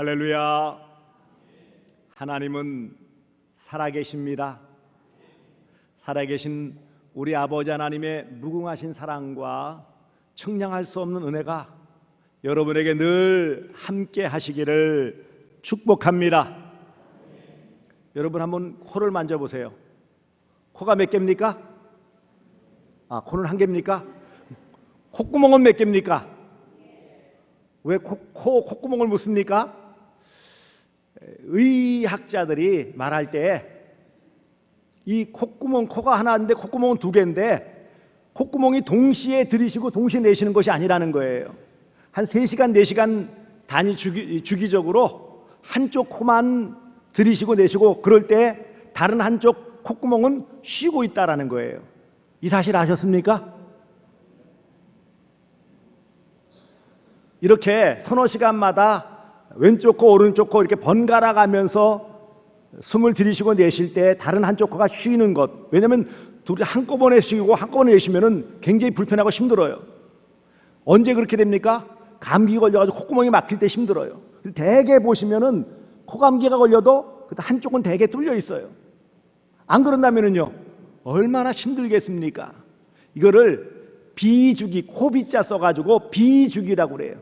할렐루야. 하나님은 살아계십니다. 살아계신 우리 아버지 하나님의 무궁하신 사랑과 청량할 수 없는 은혜가 여러분에게 늘 함께 하시기를 축복합니다. 여러분 한번 코를 만져보세요. 코가 몇 개입니까? 코는 한 개입니까? 콧구멍은 몇 개입니까? 왜 콧구멍을 묻습니까? 의학자들이 말할 때 이 콧구멍, 코가 하나인데 콧구멍은 두 개인데 콧구멍이 동시에 들이쉬고 동시에 내쉬는 것이 아니라는 거예요. 한 3시간, 4시간 단위 주기적으로 한쪽 코만 들이쉬고 내쉬고 그럴 때 다른 한쪽 콧구멍은 쉬고 있다라는 거예요. 이 사실 아셨습니까? 이렇게 서너 시간마다 왼쪽 코 오른쪽 코 이렇게 번갈아 가면서 숨을 들이쉬고 내쉴 때 다른 한쪽 코가 쉬는 것. 왜냐하면 둘이 한꺼번에 쉬고 한꺼번에 내쉬면 굉장히 불편하고 힘들어요. 언제 그렇게 됩니까? 감기 걸려가지고 콧구멍이 막힐 때 힘들어요. 대개 보시면은 코감기가 걸려도 한쪽은 대개 뚫려 있어요. 안 그런다면은요 얼마나 힘들겠습니까? 이거를 비주기, 코비자 써가지고 비주기라고 그래요.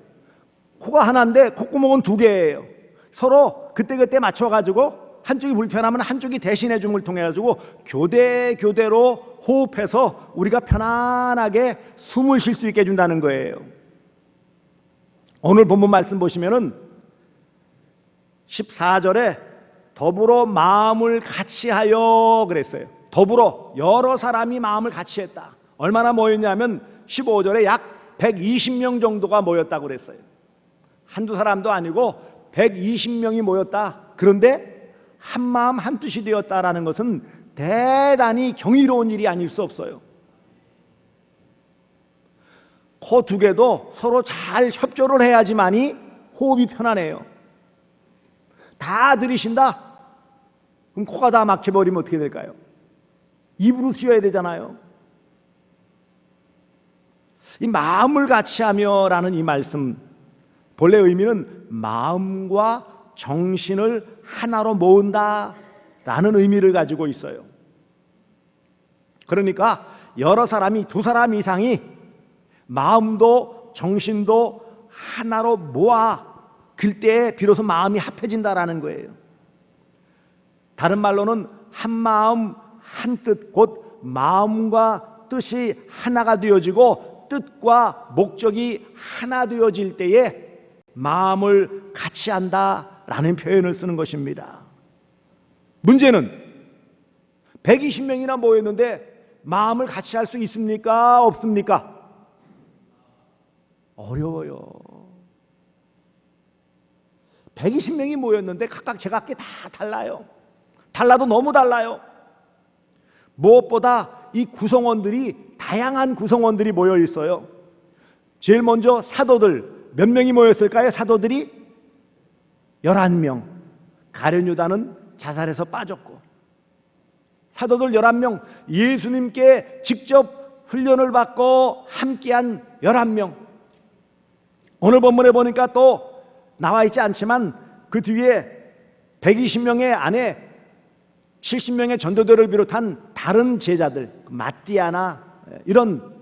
코가 하나인데 콧구멍은 두 개예요. 서로 그때그때 맞춰가지고 한쪽이 불편하면 한쪽이 대신해 줌을 통해 가지고 교대로 호흡해서 우리가 편안하게 숨을 쉴 수 있게 해준다는 거예요. 오늘 본문 말씀 보시면은 14절에 더불어 마음을 같이하여 그랬어요. 더불어 여러 사람이 마음을 같이했다. 얼마나 모였냐면 15절에 약 120명 정도가 모였다고 그랬어요. 한두 사람도 아니고 120명이 모였다. 그런데 한 마음 한 뜻이 되었다라는 것은 대단히 경이로운 일이 아닐 수 없어요. 코 두 개도 서로 잘 협조를 해야지만이 호흡이 편안해요. 다 들이쉰다? 그럼 코가 다 막혀버리면 어떻게 될까요? 입으로 쉬어야 되잖아요. 이 마음을 같이하며 라는 이 말씀, 본래 의미는 마음과 정신을 하나로 모은다 라는 의미를 가지고 있어요. 그러니까 여러 사람이, 두 사람 이상이 마음도 정신도 하나로 모아 그때 비로소 마음이 합해진다라는 거예요. 다른 말로는 한 마음 한 뜻, 곧 마음과 뜻이 하나가 되어지고 뜻과 목적이 하나 되어질 때에 마음을 같이 한다라는 표현을 쓰는 것입니다. 문제는 120명이나 모였는데 마음을 같이 할 수 있습니까? 없습니까? 어려워요. 120명이 모였는데 각각 제각기 다 달라요. 달라도 너무 달라요. 무엇보다 이 구성원들이 다양한 구성원들이 모여 있어요. 제일 먼저 사도들 몇 명이 모였을까요? 사도들이 11명. 가룟 유다는 자살해서 빠졌고 사도들 11명, 예수님께 직접 훈련을 받고 함께한 11명. 오늘 본문에 보니까 또 나와 있지 않지만 그 뒤에 120명의 안에 70명의 전도들을 비롯한 다른 제자들, 마띠아나 이런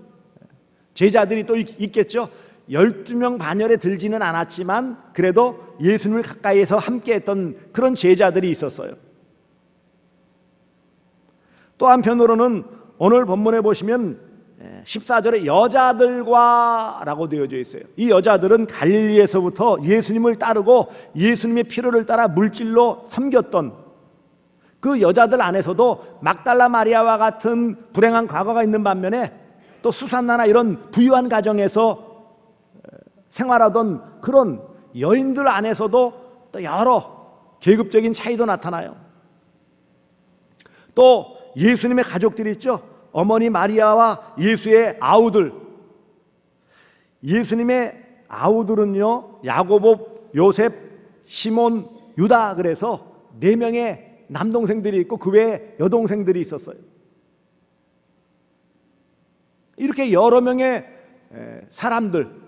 제자들이 또 있겠죠. 12명 반열에 들지는 않았지만 그래도 예수님을 가까이에서 함께했던 그런 제자들이 있었어요. 또 한편으로는 오늘 본문에 보시면 14절에 여자들과 라고 되어져 있어요. 이 여자들은 갈릴리에서부터 예수님을 따르고 예수님의 필요를 따라 물질로 섬겼던 그 여자들 안에서도 막달라 마리아와 같은 불행한 과거가 있는 반면에 또 수산나나 이런 부유한 가정에서 생활하던 그런 여인들 안에서도 또 여러 계급적인 차이도 나타나요. 또 예수님의 가족들이 있죠. 어머니 마리아와 예수의 아우들. 예수님의 아우들은요, 야고보, 요셉, 시몬, 유다 그래서 4명의 남동생들이 있고 그 외에 여동생들이 있었어요. 이렇게 여러 명의 사람들,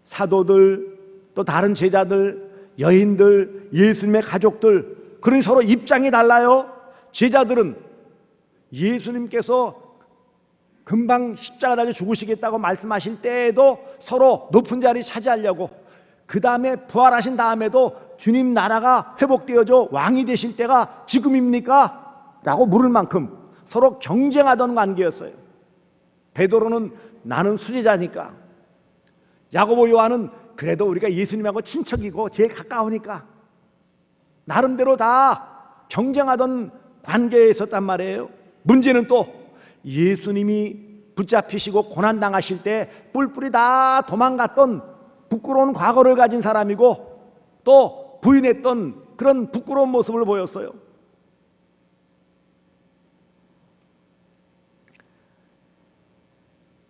사도들, 또 다른 제자들, 여인들, 예수님의 가족들, 그러니 서로 입장이 달라요. 제자들은 예수님께서 금방 십자가 달려 죽으시겠다고 말씀하실 때에도 서로 높은 자리 차지하려고, 그 다음에 부활하신 다음에도 주님 나라가 회복되어져 왕이 되실 때가 지금입니까? 라고 물을 만큼 서로 경쟁하던 관계였어요. 베드로는 나는 수제자니까, 야고보 요한은 그래도 우리가 예수님하고 친척이고 제일 가까우니까, 나름대로 다 경쟁하던 관계에 있었단 말이에요. 문제는 또 예수님이 붙잡히시고 고난당하실 때 뿔뿔이 다 도망갔던 부끄러운 과거를 가진 사람이고 또 부인했던 그런 부끄러운 모습을 보였어요.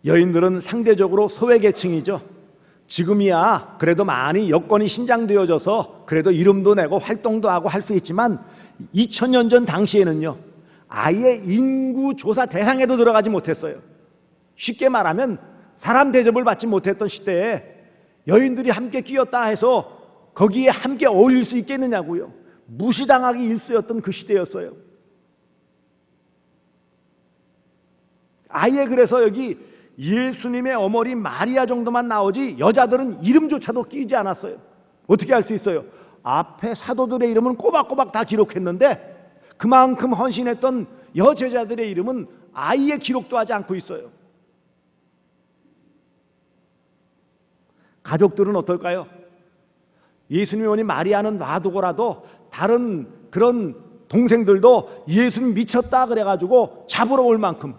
여인들은 상대적으로 소외계층이죠. 지금이야 그래도 많이 여건이 신장되어져서 그래도 이름도 내고 활동도 하고 할 수 있지만 2000년 전 당시에는요, 아예 인구조사 대상에도 들어가지 못했어요. 쉽게 말하면 사람 대접을 받지 못했던 시대에 여인들이 함께 끼었다 해서 거기에 함께 어울릴 수 있겠느냐고요. 무시당하기 일쑤였던 그 시대였어요. 아예 그래서 여기 예수님의 어머니 마리아 정도만 나오지 여자들은 이름조차도 끼지 않았어요. 어떻게 알 수 있어요? 앞에 사도들의 이름은 꼬박꼬박 다 기록했는데 그만큼 헌신했던 여제자들의 이름은 아예 기록도 하지 않고 있어요. 가족들은 어떨까요? 예수님 어머니 마리아는 놔두고라도 다른 그런 동생들도 예수님 미쳤다 그래가지고 잡으러 올 만큼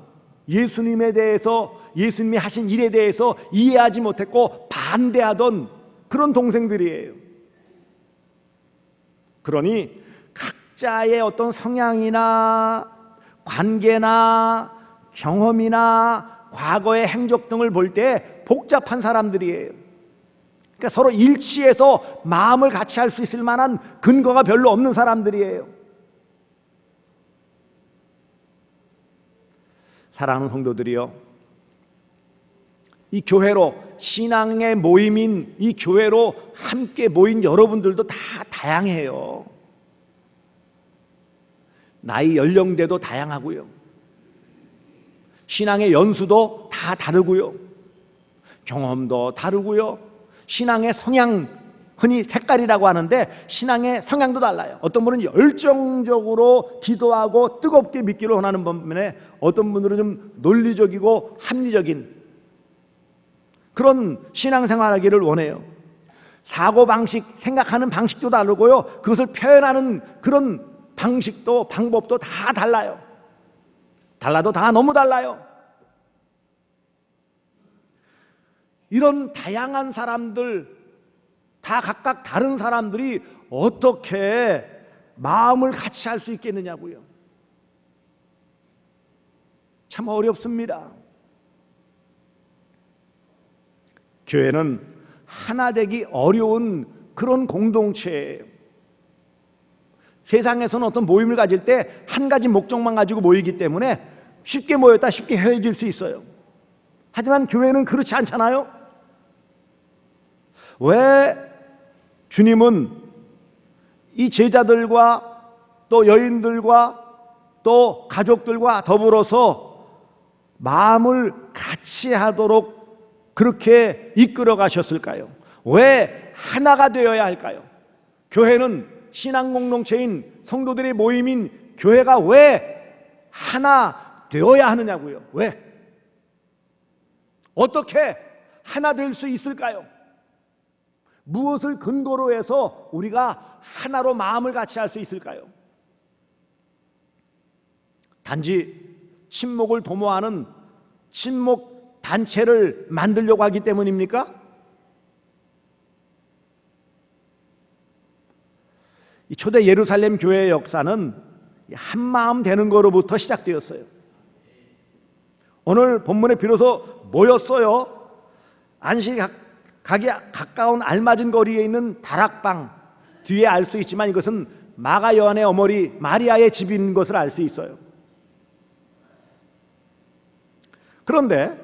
예수님에 대해서, 예수님이 하신 일에 대해서 이해하지 못했고 반대하던 그런 동생들이에요. 그러니 각자의 어떤 성향이나 관계나 경험이나 과거의 행적 등을 볼 때 복잡한 사람들이에요. 그러니까 서로 일치해서 마음을 같이 할 수 있을 만한 근거가 별로 없는 사람들이에요. 사랑하는 성도들이요, 이 교회로, 신앙의 모임인 이 교회로 함께 모인 여러분들도 다 다양해요. 나이 연령대도 다양하고요, 신앙의 연수도 다 다르고요, 경험도 다르고요, 신앙의 성향, 흔히 색깔이라고 하는데 신앙의 성향도 달라요. 어떤 분은 열정적으로 기도하고 뜨겁게 믿기를 원하는 반면에 어떤 분들은 좀 논리적이고 합리적인 그런 신앙생활하기를 원해요. 사고방식, 생각하는 방식도 다르고요, 그것을 표현하는 그런 방식도 방법도 다 달라요. 달라도 다 너무 달라요. 이런 다양한 사람들, 다 각각 다른 사람들이 어떻게 마음을 같이 할 수 있겠느냐고요. 참 어렵습니다. 교회는 하나 되기 어려운 그런 공동체예요. 세상에서는 어떤 모임을 가질 때 한 가지 목적만 가지고 모이기 때문에 쉽게 모였다 쉽게 헤어질 수 있어요. 하지만 교회는 그렇지 않잖아요. 왜 주님은 이 제자들과 또 여인들과 또 가족들과 더불어서 마음을 같이 하도록 그렇게 이끌어 가셨을까요? 왜 하나가 되어야 할까요? 교회는 신앙 공동체인 성도들의 모임인 교회가 왜 하나 되어야 하느냐고요. 왜? 어떻게 하나 될 수 있을까요? 무엇을 근거로 해서 우리가 하나로 마음을 같이 할 수 있을까요? 단지 친목을 도모하는 친목 단체를 만들려고 하기 때문입니까? 이 초대 예루살렘 교회의 역사는 한마음 되는 거로부터 시작되었어요. 오늘 본문에 비로소 모였어요. 안식이 가기 가까운 알맞은 거리에 있는 다락방 뒤에 알 수 있지만 이것은 마가 요한의 어머니 마리아의 집인 것을 알 수 있어요. 그런데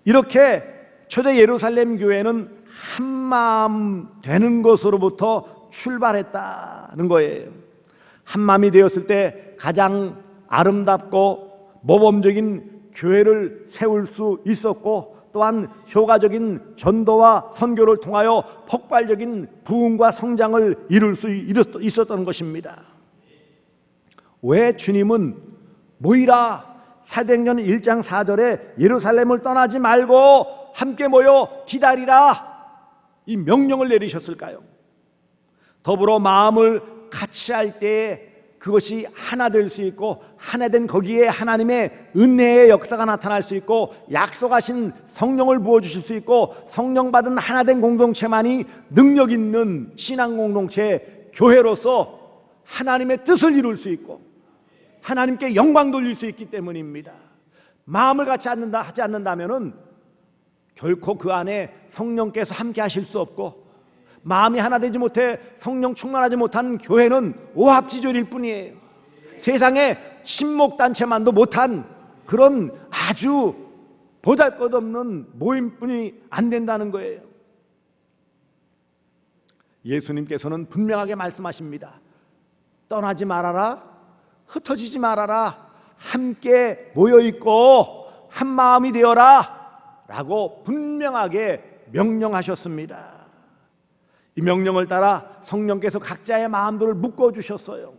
이렇게 초대 예루살렘 교회는 한마음 되는 것으로부터 출발했다는 거예요. 한마음이 되었을 때 가장 아름답고 모범적인 교회를 세울 수 있었고, 또한 효과적인 전도와 선교를 통하여 폭발적인 부흥과 성장을 이룰 수 있었던 것입니다. 왜 주님은 모이라, 사도행전 1장 4절에 예루살렘을 떠나지 말고 함께 모여 기다리라, 이 명령을 내리셨을까요? 더불어 마음을 같이 할 때에 그것이 하나 될 수 있고, 하나 된 거기에 하나님의 은혜의 역사가 나타날 수 있고, 약속하신 성령을 부어주실 수 있고, 성령 받은 하나 된 공동체만이 능력 있는 신앙 공동체, 교회로서 하나님의 뜻을 이룰 수 있고 하나님께 영광 돌릴 수 있기 때문입니다. 마음을 같이 하지 않는다면은 결코 그 안에 성령께서 함께 하실 수 없고, 마음이 하나 되지 못해 성령 충만하지 못한 교회는 오합지졸일 뿐이에요. 세상에 친목단체만도 못한 그런 아주 보잘것없는 모임뿐이 안 된다는 거예요. 예수님께서는 분명하게 말씀하십니다. 떠나지 말아라, 흩어지지 말아라, 함께 모여있고 한마음이 되어라 라고 분명하게 명령하셨습니다. 이 명령을 따라 성령께서 각자의 마음들을 묶어주셨어요.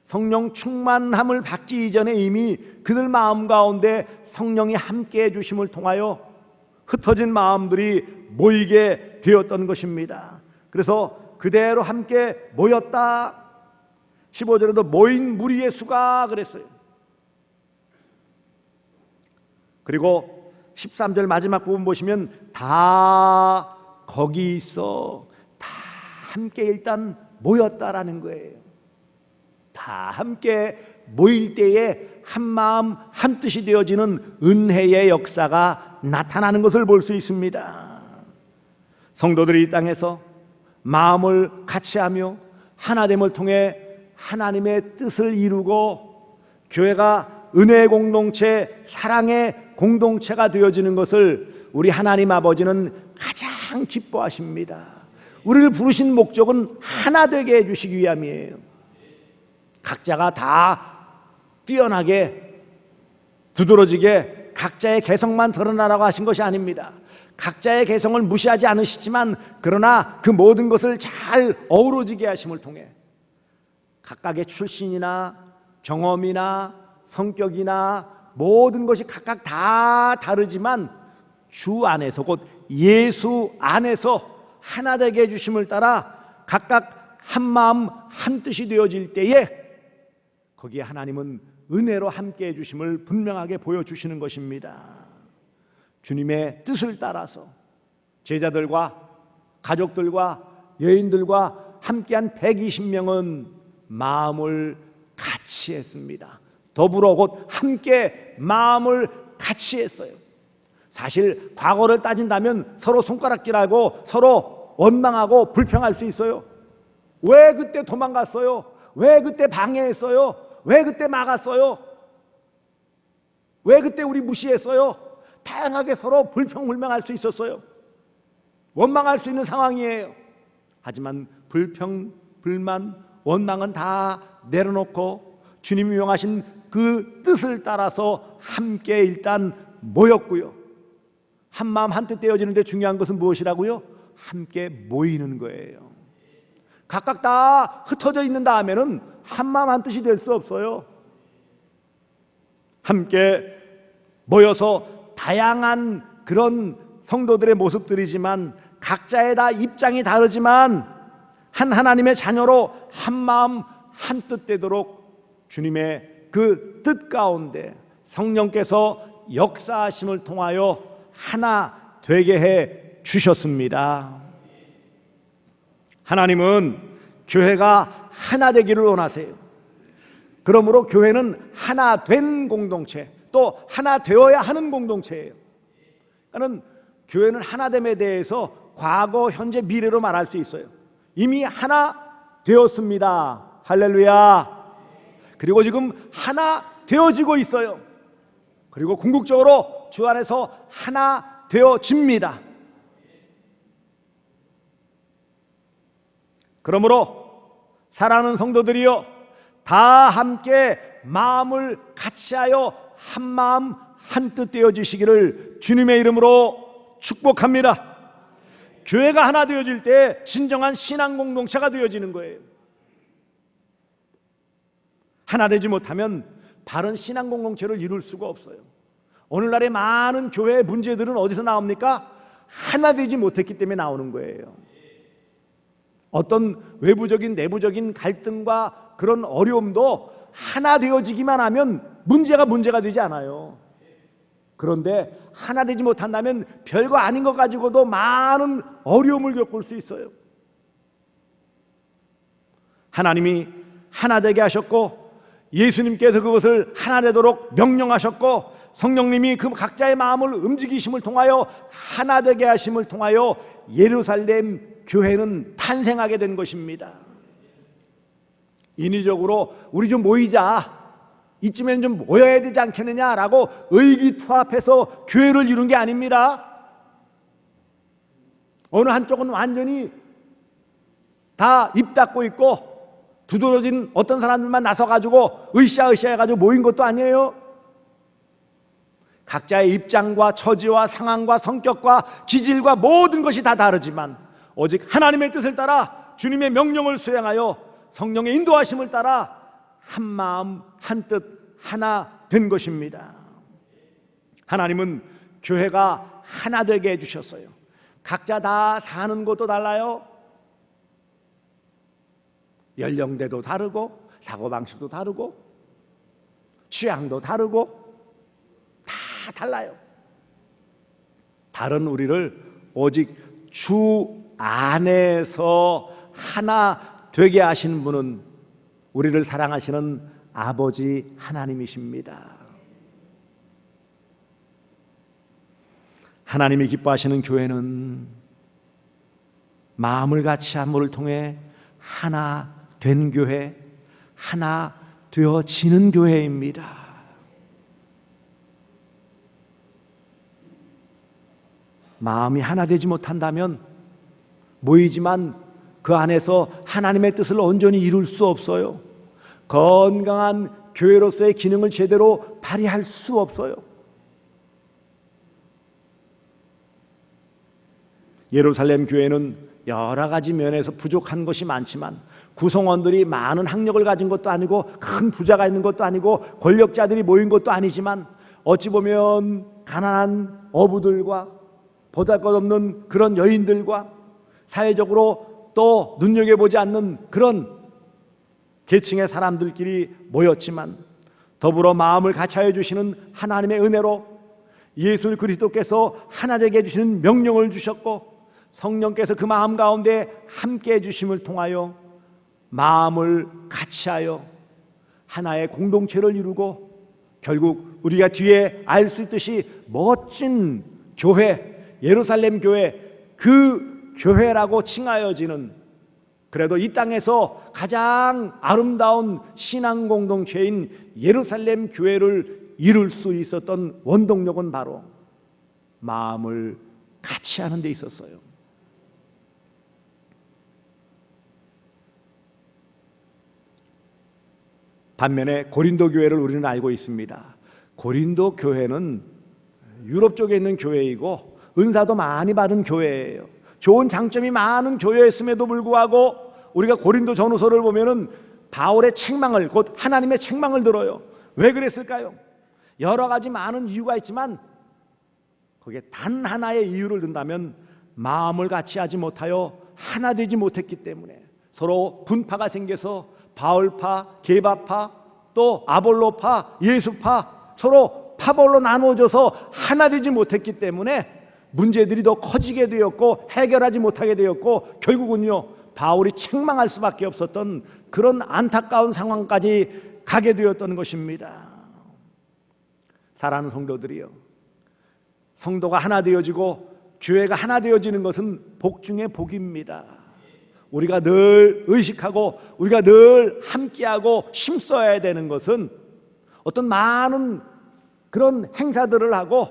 성령 충만함을 받기 이전에 이미 그들 마음 가운데 성령이 함께해 주심을 통하여 흩어진 마음들이 모이게 되었던 것입니다. 그래서 그대로 함께 모였다. 15절에도 모인 무리의 수가 그랬어요. 그리고 13절 마지막 부분 보시면 다 거기 있어, 다 함께 일단 모였다라는 거예요. 다 함께 모일 때에 한마음 한뜻이 되어지는 은혜의 역사가 나타나는 것을 볼 수 있습니다. 성도들이 이 땅에서 마음을 같이하며 하나됨을 통해 하나님의 뜻을 이루고 교회가 은혜의 공동체, 사랑의 공동체가 되어지는 것을 우리 하나님 아버지는 가장 기뻐하십니다. 우리를 부르신 목적은 하나 되게 해주시기 위함이에요. 각자가 다 뛰어나게 두드러지게 각자의 개성만 드러나라고 하신 것이 아닙니다. 각자의 개성을 무시하지 않으시지만, 그러나 그 모든 것을 잘 어우러지게 하심을 통해 각각의 출신이나 경험이나 성격이나 모든 것이 각각 다 다르지만 주 안에서, 곧 예수 안에서 하나 되게 해주심을 따라 각각 한 마음 한 뜻이 되어질 때에 거기에 하나님은 은혜로 함께 해주심을 분명하게 보여주시는 것입니다. 주님의 뜻을 따라서 제자들과 가족들과 여인들과 함께한 120명은 마음을 같이 했습니다. 더불어 곧 함께 마음을 같이 했어요. 사실 과거를 따진다면 서로 손가락질하고 서로 원망하고 불평할 수 있어요. 왜 그때 도망갔어요? 왜 그때 방해했어요? 왜 그때 막았어요? 왜 그때 우리 무시했어요? 다양하게 서로 불평불만할 수 있었어요. 원망할 수 있는 상황이에요. 하지만 불평, 불만, 원망은 다 내려놓고 주님이 명하신 그 뜻을 따라서 함께 일단 모였고요. 한마음 한뜻 되어지는데 중요한 것은 무엇이라고요? 함께 모이는 거예요. 각각 다 흩어져 있는 다음에는 한마음 한뜻이 될 수 없어요. 함께 모여서 다양한 그런 성도들의 모습들이지만 각자의 다 입장이 다르지만 한 하나님의 자녀로 한마음 한뜻 되도록 주님의 그 뜻 가운데 성령께서 역사하심을 통하여 하나 되게 해 주셨습니다. 하나님은 교회가 하나 되기를 원하세요. 그러므로 교회는 하나 된 공동체, 또 하나 되어야 하는 공동체예요. 그러니까 교회는 하나됨에 대해서 과거, 현재, 미래로 말할 수 있어요. 이미 하나 되었습니다. 할렐루야. 그리고 지금 하나 되어지고 있어요. 그리고 궁극적으로 주 안에서 하나 되어집니다. 그러므로 사랑하는 성도들이여, 다 함께 마음을 같이하여 한 마음 한뜻 되어지시기를 주님의 이름으로 축복합니다. 교회가 하나 되어질 때 진정한 신앙 공동체가 되어지는 거예요. 하나 되지 못하면 바른 신앙 공동체를 이룰 수가 없어요. 오늘날의 많은 교회의 문제들은 어디서 나옵니까? 하나 되지 못했기 때문에 나오는 거예요. 어떤 외부적인 내부적인 갈등과 그런 어려움도 하나 되어지기만 하면 문제가 되지 않아요. 그런데 하나 되지 못한다면 별거 아닌 것 가지고도 많은 어려움을 겪을 수 있어요. 하나님이 하나 되게 하셨고, 예수님께서 그것을 하나 되도록 명령하셨고, 성령님이 그 각자의 마음을 움직이심을 통하여 하나 되게 하심을 통하여 예루살렘 교회는 탄생하게 된 것입니다. 인위적으로 우리 좀 모이자, 이쯤엔 좀 모여야 되지 않겠느냐라고 의기투합해서 교회를 이룬 게 아닙니다. 어느 한쪽은 완전히 다 입 닫고 있고 두드러진 어떤 사람들만 나서가지고 으쌰으쌰 해가지고 모인 것도 아니에요. 각자의 입장과 처지와 상황과 성격과 기질과 모든 것이 다 다르지만 오직 하나님의 뜻을 따라 주님의 명령을 수행하여 성령의 인도하심을 따라 한 마음 한 뜻 하나 된 것입니다. 하나님은 교회가 하나 되게 해주셨어요. 각자 다 사는 곳도 달라요. 연령대도 다르고 사고방식도 다르고 취향도 다르고 다 달라요. 다른 우리를 오직 주 안에서 하나 되게 하신 분은 우리를 사랑하시는 아버지 하나님이십니다. 하나님이 기뻐하시는 교회는 마음을 같이 함을 통해 하나 된 교회, 하나 되어지는 교회입니다. 마음이 하나 되지 못한다면 모이지만 그 안에서 하나님의 뜻을 온전히 이룰 수 없어요. 건강한 교회로서의 기능을 제대로 발휘할 수 없어요. 예루살렘 교회는 여러 가지 면에서 부족한 것이 많지만 구성원들이 많은 학력을 가진 것도 아니고 큰 부자가 있는 것도 아니고 권력자들이 모인 것도 아니지만 어찌 보면 가난한 어부들과 보잘것없는 그런 여인들과 사회적으로 또 눈여겨보지 않는 그런 계층의 사람들끼리 모였지만 더불어 마음을 같이하여 주시는 하나님의 은혜로 예수 그리스도께서 하나 되게 해주시는 명령을 주셨고 성령께서 그 마음 가운데 함께 해주심을 통하여 마음을 같이하여 하나의 공동체를 이루고 결국 우리가 뒤에 알 수 있듯이 멋진 교회, 예루살렘 교회, 그 교회라고 칭하여지는, 그래도 이 땅에서 가장 아름다운 신앙 공동체인 예루살렘 교회를 이룰 수 있었던 원동력은 바로 마음을 같이 하는 데 있었어요. 반면에 고린도 교회를 우리는 알고 있습니다. 고린도 교회는 유럽 쪽에 있는 교회이고 은사도 많이 받은 교회예요. 좋은 장점이 많은 교회였음에도 불구하고 우리가 고린도 전후서를 보면은 바울의 책망을, 곧 하나님의 책망을 들어요. 왜 그랬을까요? 여러 가지 많은 이유가 있지만 거기에 단 하나의 이유를 든다면 마음을 같이 하지 못하여 하나 되지 못했기 때문에 서로 분파가 생겨서 바울파, 게바파, 또 아볼로파, 예수파 서로 파벌로 나누어져서 하나 되지 못했기 때문에 문제들이 더 커지게 되었고 해결하지 못하게 되었고 결국은요 바울이 책망할 수밖에 없었던 그런 안타까운 상황까지 가게 되었던 것입니다. 사랑하는 성도들이요, 성도가 하나 되어지고 교회가 하나 되어지는 것은 복 중에 복입니다. 우리가 늘 의식하고 우리가 늘 함께하고 힘써야 되는 것은 어떤 많은 그런 행사들을 하고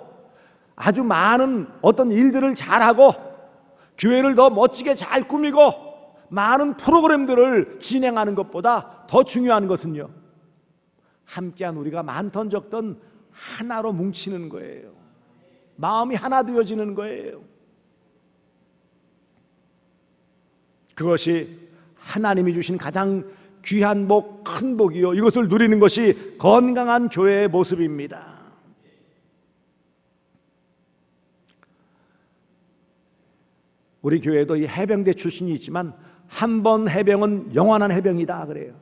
아주 많은 어떤 일들을 잘하고 교회를 더 멋지게 잘 꾸미고 많은 프로그램들을 진행하는 것보다 더 중요한 것은요, 함께한 우리가 많던 적던 하나로 뭉치는 거예요. 마음이 하나 되어지는 거예요. 그것이 하나님이 주신 가장 귀한 복, 큰 복이요, 이것을 누리는 것이 건강한 교회의 모습입니다. 우리 교회도 이 해병대 출신이 있지만 한 번 해병은 영원한 해병이다 그래요.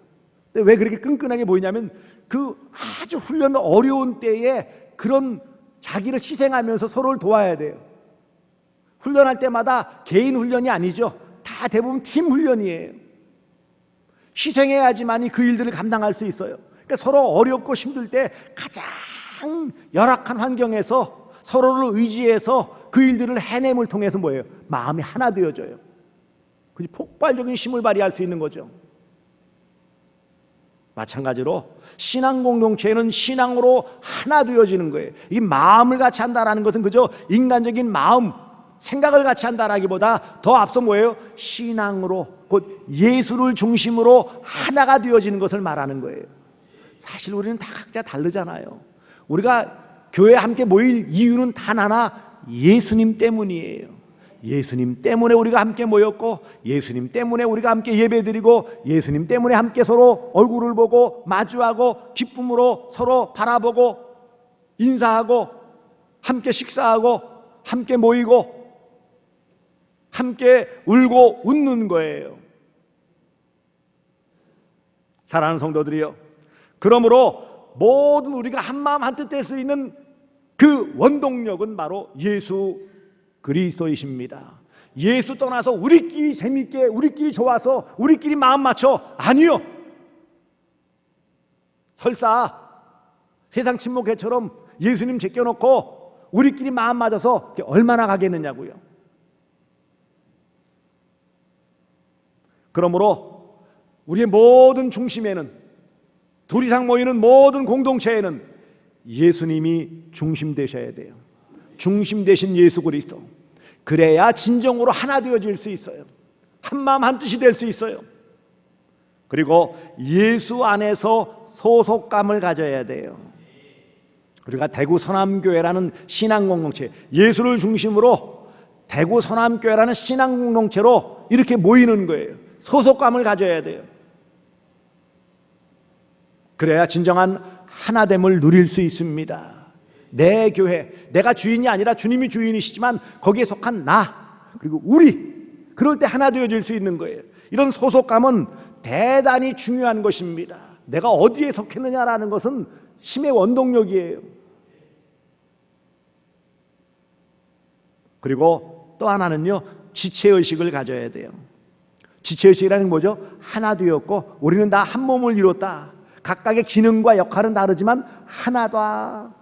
근데 왜 그렇게 끈끈하게 보이냐면 그 아주 훈련 어려운 때에 그런 자기를 희생하면서 서로를 도와야 돼요. 훈련할 때마다 개인 훈련이 아니죠. 다 대부분 팀 훈련이에요. 희생해야지만이 그 일들을 감당할 수 있어요. 그러니까 서로 어렵고 힘들 때 가장 열악한 환경에서 서로를 의지해서 그 일들을 해냄을 통해서 뭐예요? 마음이 하나 되어져요. 그 폭발적인 힘을 발휘할 수 있는 거죠. 마찬가지로 신앙 공동체는 신앙으로 하나 되어지는 거예요. 이 마음을 같이 한다라는 것은 그저 인간적인 마음, 생각을 같이 한다라기보다 더 앞서 뭐예요? 신앙으로, 곧 예수를 중심으로 하나가 되어지는 것을 말하는 거예요. 사실 우리는 다 각자 다르잖아요. 우리가 교회에 함께 모일 이유는 단 하나, 예수님 때문이에요. 예수님 때문에 우리가 함께 모였고, 예수님 때문에 우리가 함께 예배드리고, 예수님 때문에 함께 서로 얼굴을 보고 마주하고 기쁨으로 서로 바라보고 인사하고 함께 식사하고 함께 모이고 함께 울고 웃는 거예요. 사랑하는 성도들이요, 그러므로 모든 우리가 한마음 한뜻 될 수 있는 그 원동력은 바로 예수 그리스도이십니다. 예수 떠나서 우리끼리 재밌게, 우리끼리 좋아서, 우리끼리 마음 맞춰, 아니요. 설사 세상 친목회처럼 예수님 제껴놓고 우리끼리 마음 맞아서 얼마나 가겠느냐고요. 그러므로 우리의 모든 중심에는, 둘 이상 모이는 모든 공동체에는 예수님이 중심 되셔야 돼요. 중심 되신 예수 그리스도. 그래야 진정으로 하나 되어질 수 있어요. 한마음 한뜻이 될 수 있어요. 그리고 예수 안에서 소속감을 가져야 돼요. 우리가 대구 서남교회라는 신앙공동체, 예수를 중심으로 대구 서남교회라는 신앙공동체로 이렇게 모이는 거예요. 소속감을 가져야 돼요. 그래야 진정한 하나됨을 누릴 수 있습니다. 내 교회, 내가 주인이 아니라 주님이 주인이시지만 거기에 속한 나, 그리고 우리, 그럴 때 하나 되어질 수 있는 거예요. 이런 소속감은 대단히 중요한 것입니다. 내가 어디에 속했느냐라는 것은 힘의 원동력이에요. 그리고 또 하나는요, 지체의식을 가져야 돼요. 지체의식이라는 게 뭐죠? 하나 되었고 우리는 다 한 몸을 이뤘다. 각각의 기능과 역할은 다르지만 하나다.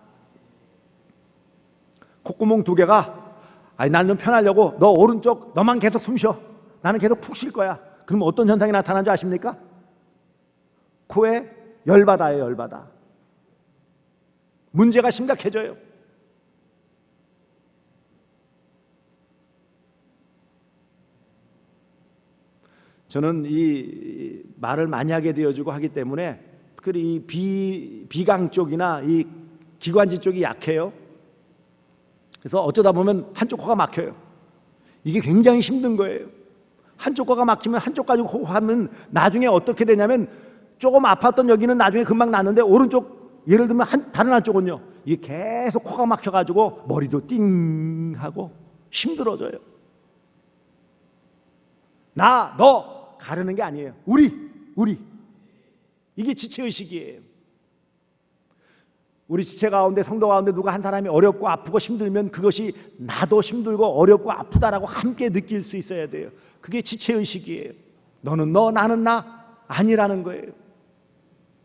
콧구멍 두 개가, 아니 나는 좀 편하려고 너 오른쪽 너만 계속 숨 쉬어. 나는 계속 푹 쉴 거야. 그럼 어떤 현상이 나타나는 줄 아십니까? 코에 열받아요, 열받아. 문제가 심각해져요. 저는 이 말을 많이 하게 되어지고 하기 때문에 특히 이 비강 쪽이나 이 기관지 쪽이 약해요. 그래서 어쩌다 보면 한쪽 코가 막혀요. 이게 굉장히 힘든 거예요. 한쪽 코가 막히면 한쪽 가지고 하면 나중에 어떻게 되냐면 조금 아팠던 여기는 나중에 금방 낫는데 오른쪽, 예를 들면 다른 한쪽은요, 이게 계속 코가 막혀가지고 머리도 띵 하고 힘들어져요. 나, 너 가르는 게 아니에요. 우리. 이게 지체의식이에요. 우리 지체 가운데, 성도 가운데 누가 한 사람이 어렵고 아프고 힘들면 그것이 나도 힘들고 어렵고 아프다라고 함께 느낄 수 있어야 돼요. 그게 지체의식이에요. 너는 너, 나는 나 아니라는 거예요.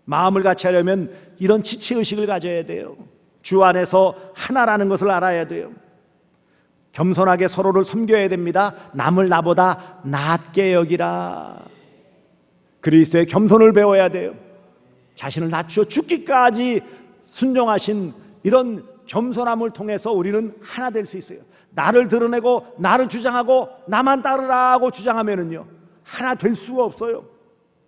마음을 같이 하려면 이런 지체의식을 가져야 돼요. 주 안에서 하나라는 것을 알아야 돼요. 겸손하게 서로를 섬겨야 됩니다. 남을 나보다 낮게 여기라. 그리스도의 겸손을 배워야 돼요. 자신을 낮추어 죽기까지 순종하신 이런 겸손함을 통해서 우리는 하나 될 수 있어요. 나를 드러내고 나를 주장하고 나만 따르라고 주장하면은요 하나 될 수가 없어요.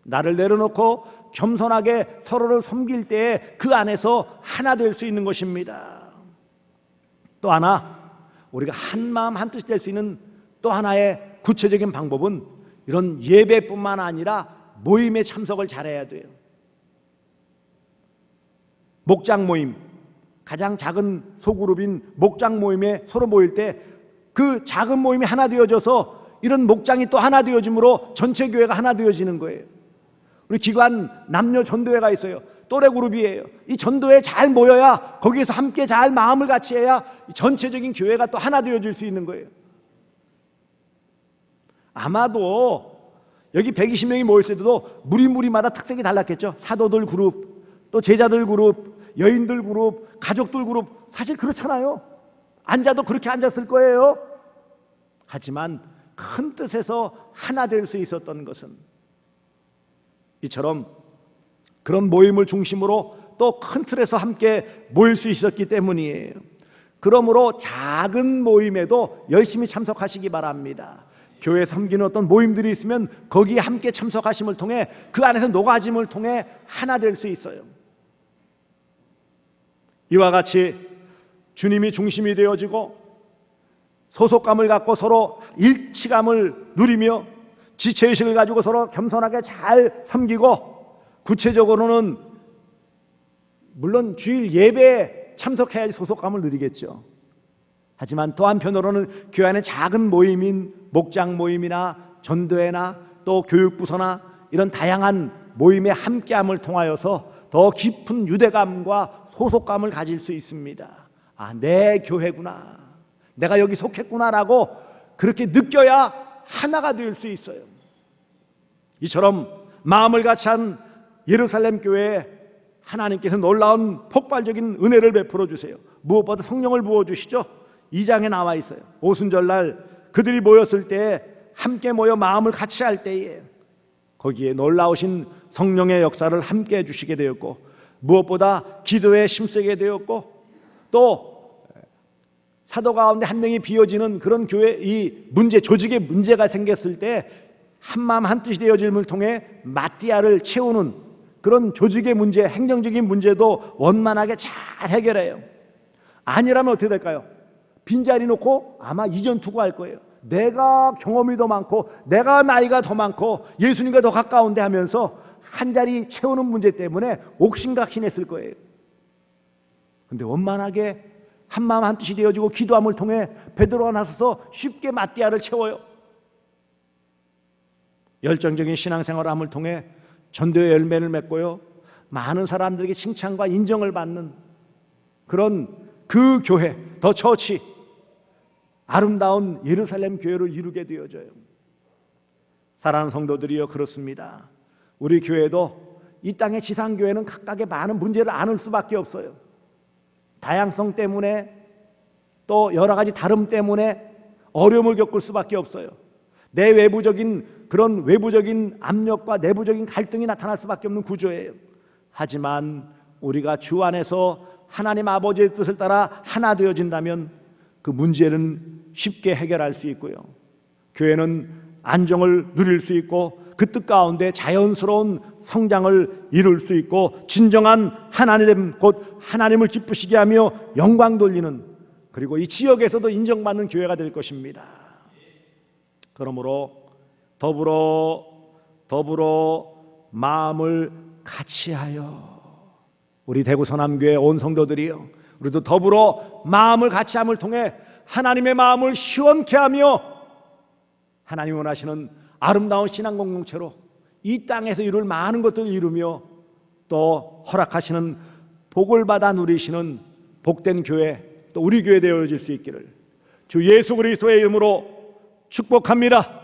나를 내려놓고 겸손하게 서로를 섬길 때에 그 안에서 하나 될 수 있는 것입니다. 또 하나 우리가 한 마음 한 뜻이 될 수 있는 또 하나의 구체적인 방법은 이런 예배뿐만 아니라 모임에 참석을 잘해야 돼요. 목장 모임, 가장 작은 소그룹인 목장 모임에 서로 모일 때 그 작은 모임이 하나 되어져서 이런 목장이 또 하나 되어짐으로 전체 교회가 하나 되어지는 거예요. 우리 기관 남녀 전도회가 있어요. 또래 그룹이에요. 이 전도회에 잘 모여야 거기에서 함께 잘 마음을 같이 해야 전체적인 교회가 또 하나 되어질 수 있는 거예요. 아마도 여기 120명이 모였을 때도 무리마다 특색이 달랐겠죠. 사도들 그룹, 또 제자들 그룹, 여인들 그룹, 가족들 그룹. 사실 그렇잖아요. 앉아도 그렇게 앉았을 거예요. 하지만 큰 뜻에서 하나 될 수 있었던 것은 이처럼 그런 모임을 중심으로 또 큰 틀에서 함께 모일 수 있었기 때문이에요. 그러므로 작은 모임에도 열심히 참석하시기 바랍니다. 교회 섬기는 어떤 모임들이 있으면 거기에 함께 참석하심을 통해 그 안에서 녹아짐을 통해 하나 될 수 있어요. 이와 같이 주님이 중심이 되어지고 소속감을 갖고 서로 일치감을 누리며 지체의식을 가지고 서로 겸손하게 잘 섬기고 구체적으로는 물론 주일 예배에 참석해야지 소속감을 누리겠죠. 하지만 또 한편으로는 교회 안에 작은 모임인 목장 모임이나 전도회나 또 교육부서나 이런 다양한 모임의 함께함을 통하여서 더 깊은 유대감과 소속감을 가질 수 있습니다. 아, 내 교회구나, 내가 여기 속했구나라고 그렇게 느껴야 하나가 될 수 있어요. 이처럼 마음을 같이 한 예루살렘 교회에 하나님께서 놀라운 폭발적인 은혜를 베풀어 주세요. 무엇보다 성령을 부어주시죠. 2장에 나와 있어요. 오순절날 그들이 모였을 때 함께 모여 마음을 같이 할 때에 거기에 놀라우신 성령의 역사를 함께 해주시게 되었고, 무엇보다 기도에 힘쓰게 되었고, 또 사도 가운데 한 명이 비어지는 그런 교회 이 문제, 조직에 문제가 생겼을 때 한마음 한뜻이 되어짐을 통해 마띠아를 채우는 그런 조직의 문제, 행정적인 문제도 원만하게 잘 해결해요. 아니라면 어떻게 될까요? 빈자리 놓고 아마 이전 투구할 거예요. 내가 경험이 더 많고 내가 나이가 더 많고 예수님과 더 가까운데 하면서 한 자리 채우는 문제 때문에 옥신각신했을 거예요. 그런데 원만하게 한마음 한뜻이 되어지고 기도함을 통해 베드로가 나서서 쉽게 마띠아를 채워요. 열정적인 신앙생활함을 통해 전도의 열매를 맺고요, 많은 사람들에게 칭찬과 인정을 받는 그런 그 교회, 더 처치, 아름다운 예루살렘 교회를 이루게 되어져요. 사랑하는 성도들이여, 그렇습니다. 우리 교회도 이 땅의 지상교회는 각각의 많은 문제를 안을 수밖에 없어요. 다양성 때문에 또 여러 가지 다름 때문에 어려움을 겪을 수밖에 없어요. 내 그런 외부적인 압력과 내부적인 갈등이 나타날 수밖에 없는 구조예요. 하지만 우리가 주 안에서 하나님 아버지의 뜻을 따라 하나 되어진다면 그 문제는 쉽게 해결할 수 있고요, 교회는 안정을 누릴 수 있고 그 뜻 가운데 자연스러운 성장을 이룰 수 있고 진정한 하나님, 곧 하나님을 기쁘시게 하며 영광 돌리는, 그리고 이 지역에서도 인정받는 교회가 될 것입니다. 그러므로 더불어 마음을 같이하여, 우리 대구 서남교회 온 성도들이요, 우리도 더불어 마음을 같이함을 통해 하나님의 마음을 시원케 하며 하나님이 원하시는 아름다운 신앙 공동체로 이 땅에서 이룰 많은 것들을 이루며 또 허락하시는 복을 받아 누리시는 복된 교회, 또 우리 교회 되어질 수 있기를 주 예수 그리스도의 이름으로 축복합니다.